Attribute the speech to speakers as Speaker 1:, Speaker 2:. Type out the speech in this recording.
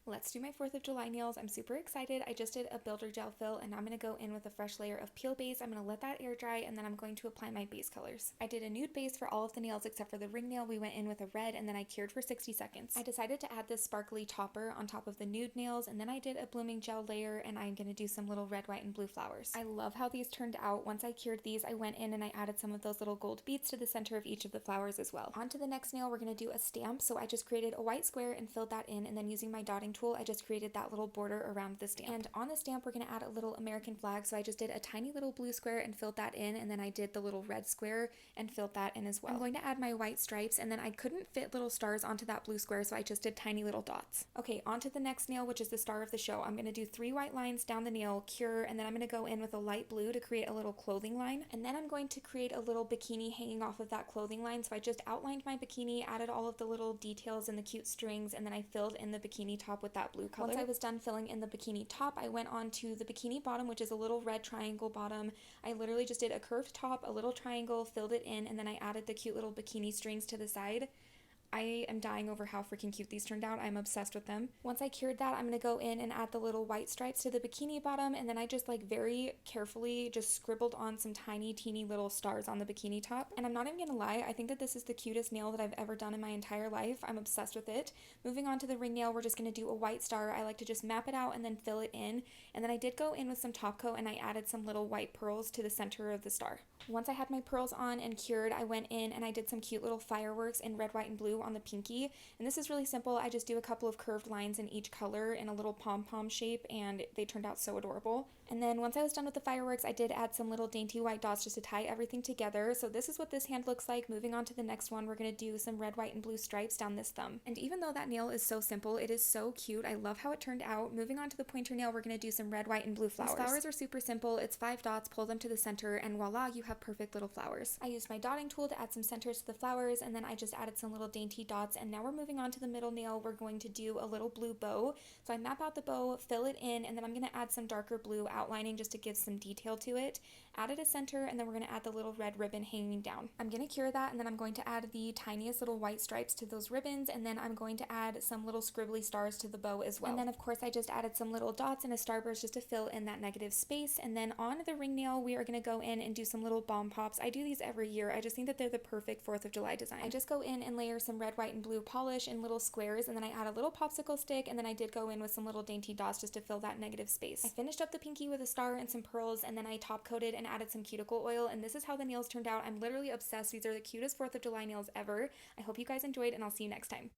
Speaker 1: Let's do my 4th of July nails. I'm super excited. I just did a builder gel fill and now I'm going to go in with a fresh layer of peel base. I'm going to let that air dry and then I'm going to apply my base colors. I did a nude base for all of the nails except for the ring nail. We went in with a red and then I cured for 60 seconds. I decided to add this sparkly topper on top of the nude nails and then I did a blooming gel layer and I'm going to do some little red, white, and blue flowers. I love how these turned out. Once I cured these, I went in and I added some of those little gold beads to the center of each of the flowers as well. On to the next nail, we're going to do a stamp. So I just created a white square and filled that in, and then using my dotting tool, I just created that little border around the stamp. And on the stamp, we're going to add a little American flag. So I just did a tiny little blue square and filled that in, and then I did the little red square and filled that in as well. I'm going to add my white stripes, and then I couldn't fit little stars onto that blue square, so I just did tiny little dots. Okay, on to the next nail, which is the star of the show. I'm going to do 3 white lines down the nail, cure, and then I'm going to go in with a light blue to create a little clothing line. And then I'm going to create a little bikini hanging off of that clothing line. So I just outlined my bikini, added all of the little details and the cute strings, and then I filled in the bikini top with that blue color. Once I was done filling in the bikini top, I went on to the bikini bottom, which is a little red triangle bottom. I literally just did a curved top, a little triangle, filled it in, and then I added the cute little bikini strings to the side. I am dying over how freaking cute these turned out. I'm obsessed with them. Once I cured that, I'm going to go in and add the little white stripes to the bikini bottom, and then I just very carefully just scribbled on some tiny teeny little stars on the bikini top. And I'm not even going to lie, I think that this is the cutest nail that I've ever done in my entire life. I'm obsessed with it. Moving on to the ring nail, we're just going to do a white star. I like to just map it out and then fill it in. And then I did go in with some top coat and I added some little white pearls to the center of the star. Once I had my pearls on and cured, I went in and I did some cute little fireworks in red, white, and blue on the pinky. And this is really simple. I just do a couple of curved lines in each color in a little pom-pom shape, and they turned out so adorable. And then once I was done with the fireworks, I did add some little dainty white dots just to tie everything together. So this is what this hand looks like. Moving on to the next one, we're going to do some red, white, and blue stripes down this thumb. And even though that nail is so simple, it is so cute. I love how it turned out. Moving on to the pointer nail, we're going to do some red, white, and blue flowers. These flowers are super simple. It's 5 dots, pull them to the center, and voila, you have perfect little flowers. I used my dotting tool to add some centers to the flowers, and then I just added some little dainty dots. And now we're moving on to the middle nail. We're going to do a little blue bow. So I map out the bow, fill it in, and then I'm going to add some darker blue outlining just to give some detail to it. Added a center, and then we're going to add the little red ribbon hanging down. I'm going to cure that, and then I'm going to add the tiniest little white stripes to those ribbons, and then I'm going to add some little scribbly stars to the bow as well. And then of course I just added some little dots and a starburst just to fill in that negative space. And then on the ring nail, we are going to go in and do some little bomb pops. I do these every year. I just think that they're the perfect 4th of July design. I just go in and layer some red, white, and blue polish in little squares, and then I add a little popsicle stick, and then I did go in with some little dainty dots just to fill that negative space. I finished up the pinky with a star and some pearls, and then I top coated and added some cuticle oil, and this is how the nails turned out. I'm literally obsessed. These are the cutest 4th of July nails ever. I hope you guys enjoyed, and I'll see you next time.